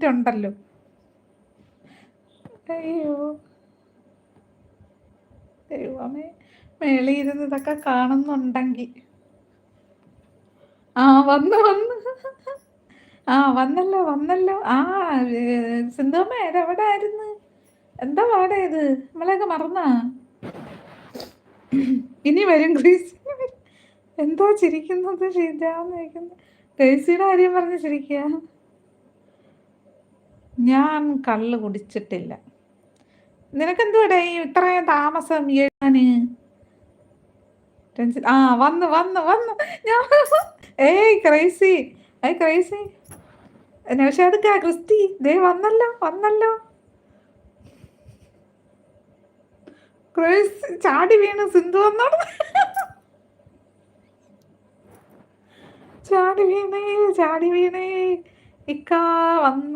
ഉണ്ടല്ലോ. അയ്യോ ദൈവമേ, മേളിയിരുന്ന് ഇതൊക്കെ കാണുന്നുണ്ടെങ്കിൽ. ആ വന്നു വന്നു. ആ വന്നല്ലോ വന്നല്ലോ. ആ സിന്ധുവമ്മ എവിടെ ആയിരുന്നു? എന്താ പാടാ ഇത്? നമ്മളെയൊക്കെ മറന്നാ? ഇനി വരും ഗ്രേസി വരും. എന്തോ ചിരിക്കുന്നത് ഷീജാന്ന് ചോദിക്കുന്നത്. ഗ്രേസിയുടെ കാര്യം പറഞ്ഞ് ചിരിക്കുക. ഞാൻ കള്ള് കുടിച്ചിട്ടില്ല. നിനക്കെന്തുവാടേ ഇത്രയും താമസം എഴുതാന്? ആ വന്നു വന്നു വന്നു. ഞാൻ ഏയ് ക്രൈസി, ക്രൈസി നൗഷാദക്ക ക്രിസ്റ്റി ദേ വന്നല്ലോ വന്നല്ലോ. ക്രൈസി ചാടി വീണ് സിന്ധു വന്നോട്. ചാടി വീണേ ചാടി വീണേ. ഇക്കാ വന്നു.